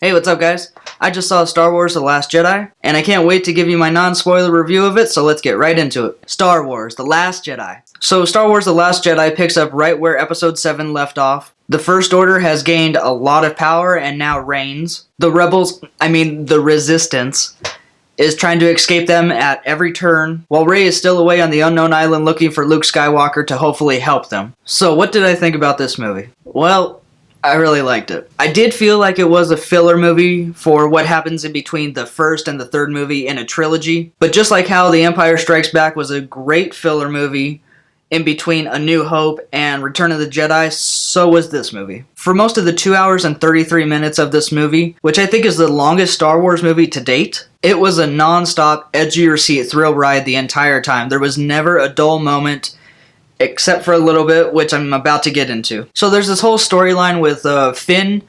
Hey, what's up guys? I just saw Star Wars The Last Jedi, and I can't wait to give you my non-spoiler review of it, so let's get right into it. Star Wars The Last Jedi. So Star Wars The Last Jedi picks up right where Episode 7 left off. The First Order has gained a lot of power and now reigns. The Resistance, is trying to escape them at every turn, while Rey is still away on the unknown island looking for Luke Skywalker to hopefully help them. So what did I think about this movie? Well, I really liked it. I did feel like it was a filler movie for what happens in between the first and the third movie in a trilogy, but just like how The Empire Strikes Back was a great filler movie in between A New Hope and Return of the Jedi, so was this movie. For most of the 2 hours and 33 minutes of this movie, which I think is the longest Star Wars movie to date, it was a non-stop, edge-of-your-seat thrill ride the entire time. There was never a dull moment, except for a little bit, which I'm about to get into. So there's this whole storyline with Finn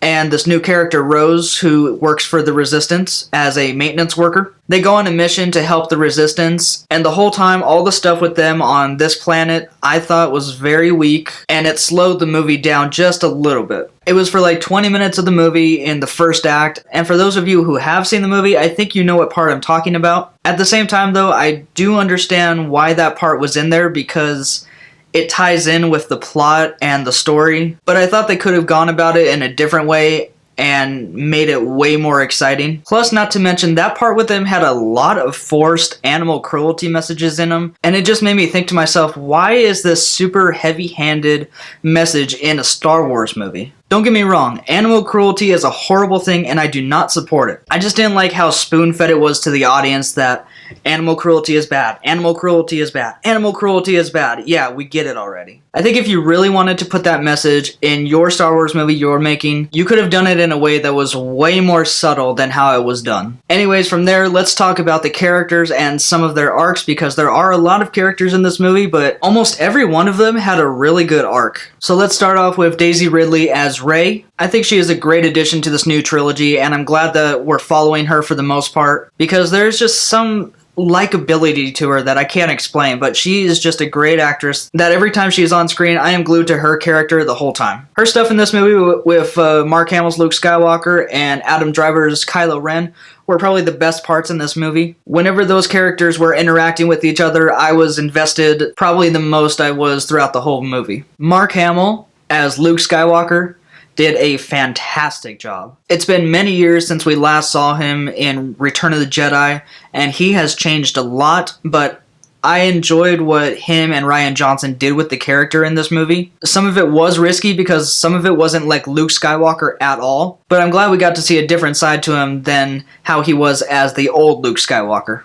and this new character Rose, who works for the Resistance as a maintenance worker. They go on a mission to help the Resistance, and the whole time, all the stuff with them on this planet I thought was very weak, and it slowed the movie down just a little bit. It was for like 20 minutes of the movie in the first act, and for those of you who have seen the movie, I think you know what part I'm talking about. At the same time though, I do understand why that part was in there because it ties in with the plot and the story, but I thought they could have gone about it in a different way and made it way more exciting. Plus, not to mention, that part with them had a lot of forced animal cruelty messages in them, and it just made me think to myself, why is this super heavy-handed message in a Star Wars movie? Don't get me wrong, animal cruelty is a horrible thing and I do not support it. I just didn't like how spoon-fed it was to the audience that animal cruelty is bad, animal cruelty is bad, animal cruelty is bad. Yeah, we get it already. I think if you really wanted to put that message in your Star Wars movie you're making, you could have done it in a way that was way more subtle than how it was done. Anyways, from there, let's talk about the characters and some of their arcs, because there are a lot of characters in this movie, but almost every one of them had a really good arc. So let's start off with Daisy Ridley as Rey. I think she is a great addition to this new trilogy, and I'm glad that we're following her for the most part, because there's just some likability to her that I can't explain, but she is just a great actress that every time she's on screen, I am glued to her character the whole time. Her stuff in this movie with Mark Hamill's Luke Skywalker and Adam Driver's Kylo Ren were probably the best parts in this movie. Whenever those characters were interacting with each other, I was invested probably the most I was throughout the whole movie. Mark Hamill as Luke Skywalker did a fantastic job. It's been many years since we last saw him in Return of the Jedi, and he has changed a lot, but I enjoyed what him and Rian Johnson did with the character in this movie. Some of it was risky because some of it wasn't like Luke Skywalker at all, but I'm glad we got to see a different side to him than how he was as the old Luke Skywalker.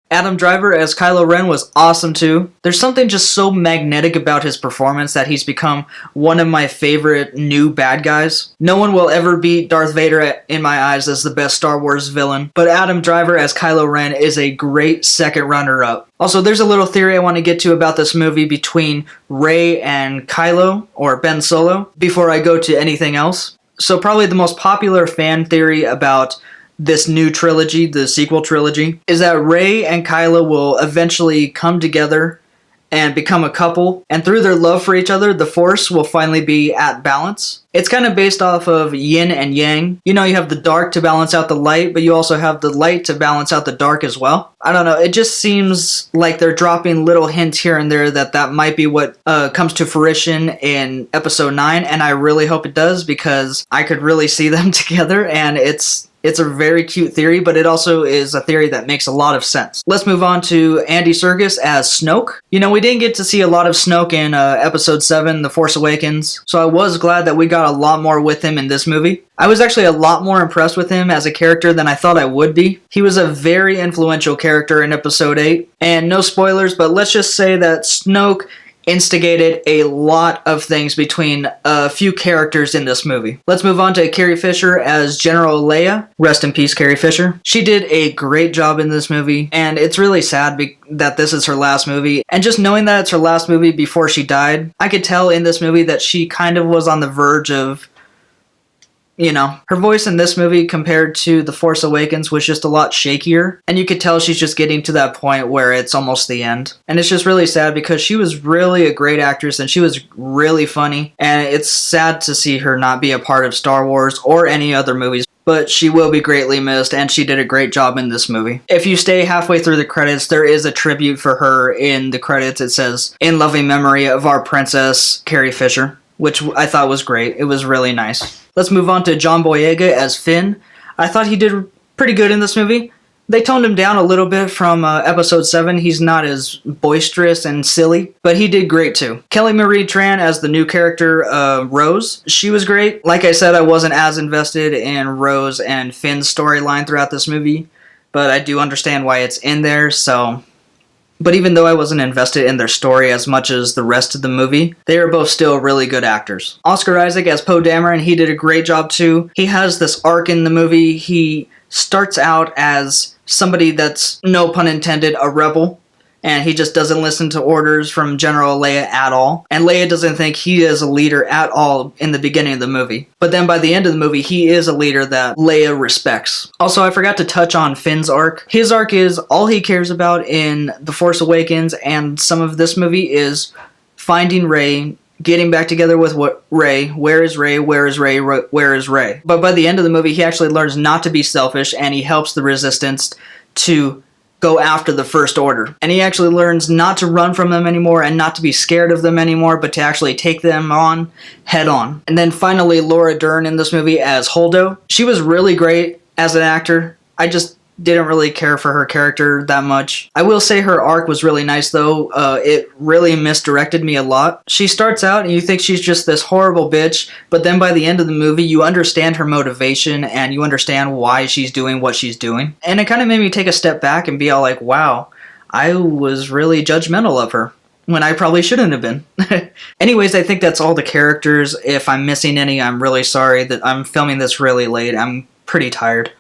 Adam Driver as Kylo Ren was awesome too. There's something just so magnetic about his performance that he's become one of my favorite new bad guys. No one will ever beat Darth Vader in my eyes as the best Star Wars villain, but Adam Driver as Kylo Ren is a great second runner-up. Also, there's a little theory I want to get to about this movie between Rey and Kylo, or Ben Solo, before I go to anything else. So probably the most popular fan theory about this new trilogy, the sequel trilogy, is that Rey and Kylo will eventually come together and become a couple, and through their love for each other, the Force will finally be at balance. It's kind of based off of yin and yang. You know, you have the dark to balance out the light, but you also have the light to balance out the dark as well. I don't know, it just seems like they're dropping little hints here and there that might be what comes to fruition in Episode 9, and I really hope it does, because I could really see them together, and it's a very cute theory, but it also is a theory that makes a lot of sense. Let's move on to Andy Serkis as Snoke. You know, we didn't get to see a lot of Snoke in Episode 7, The Force Awakens, so I was glad that we got a lot more with him in this movie. I was actually a lot more impressed with him as a character than I thought I would be. He was a very influential character in Episode 8, and no spoilers, but let's just say that Snoke instigated a lot of things between a few characters in this movie. Let's move on to Carrie Fisher as General Leia. Rest in peace, Carrie Fisher. She did a great job in this movie, and it's really sad that this is her last movie. And just knowing that it's her last movie before she died, I could tell in this movie that she kind of was on the verge of you know, her voice in this movie compared to The Force Awakens was just a lot shakier, and you could tell she's just getting to that point where it's almost the end. And it's just really sad because she was really a great actress and she was really funny, and it's sad to see her not be a part of Star Wars or any other movies. But she will be greatly missed, and she did a great job in this movie. If you stay halfway through the credits, there is a tribute for her in the credits. It says, "In loving memory of our princess, Carrie Fisher," which I thought was great. It was really nice. Let's move on to John Boyega as Finn. I thought he did pretty good in this movie. They toned him down a little bit from episode 7. He's not as boisterous and silly, but he did great too. Kelly Marie Tran as the new character, Rose. She was great. Like I said, I wasn't as invested in Rose and Finn's storyline throughout this movie, but I do understand why it's in there, so... But even though I wasn't invested in their story as much as the rest of the movie, they are both still really good actors. Oscar Isaac as Poe Dameron, he did a great job too. He has this arc in the movie. He starts out as somebody that's, no pun intended, a rebel, and he just doesn't listen to orders from General Leia at all. And Leia doesn't think he is a leader at all in the beginning of the movie. But then by the end of the movie, he is a leader that Leia respects. Also, I forgot to touch on Finn's arc. His arc is all he cares about in The Force Awakens and some of this movie is finding Rey, getting back together with Rey. Where is Rey? Where is Rey? Where is Rey? But by the end of the movie, he actually learns not to be selfish, and he helps the Resistance to go after the First Order. And he actually learns not to run from them anymore and not to be scared of them anymore, but to actually take them on head on. And then finally, Laura Dern in this movie as Holdo. She was really great as an actor. I just didn't really care for her character that much. I will say her arc was really nice though. It really misdirected me a lot. She starts out and you think she's just this horrible bitch, but then by the end of the movie you understand her motivation and you understand why she's doing what she's doing. And it kind of made me take a step back and be all like, wow, I was really judgmental of her when I probably shouldn't have been. Anyways, I think that's all the characters. If I'm missing any, I'm really sorry. That I'm filming this really late. I'm pretty tired.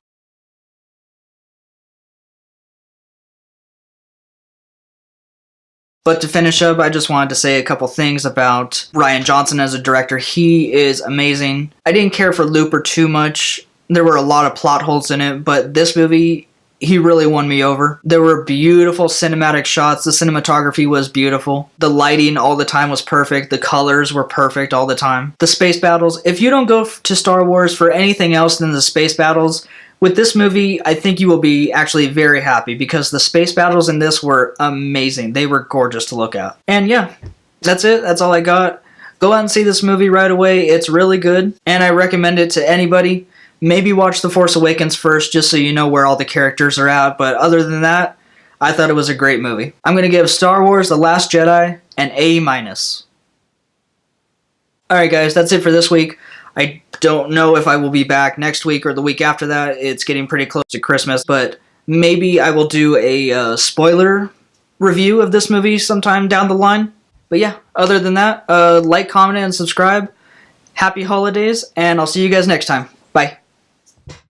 But to finish up, I just wanted to say a couple things about Rian Johnson as a director. He is amazing. I didn't care for Looper too much. There were a lot of plot holes in it, but this movie, he really won me over. There were beautiful cinematic shots. The cinematography was beautiful. The lighting all the time was perfect. The colors were perfect all the time. The space battles, if you don't go to Star Wars for anything else than the space battles, with this movie, I think you will be actually very happy because the space battles in this were amazing. They were gorgeous to look at. And yeah, that's it. That's all I got. Go out and see this movie right away. It's really good, and I recommend it to anybody. Maybe watch The Force Awakens first just so you know where all the characters are at, but other than that, I thought it was a great movie. I'm going to give Star Wars The Last Jedi an A-. Alright guys, that's it for this week. I don't know if I will be back next week or the week after that. It's getting pretty close to Christmas, but maybe I will do a spoiler review of this movie sometime down the line. But yeah, other than that, like, comment, and subscribe. Happy holidays, and I'll see you guys next time. Bye.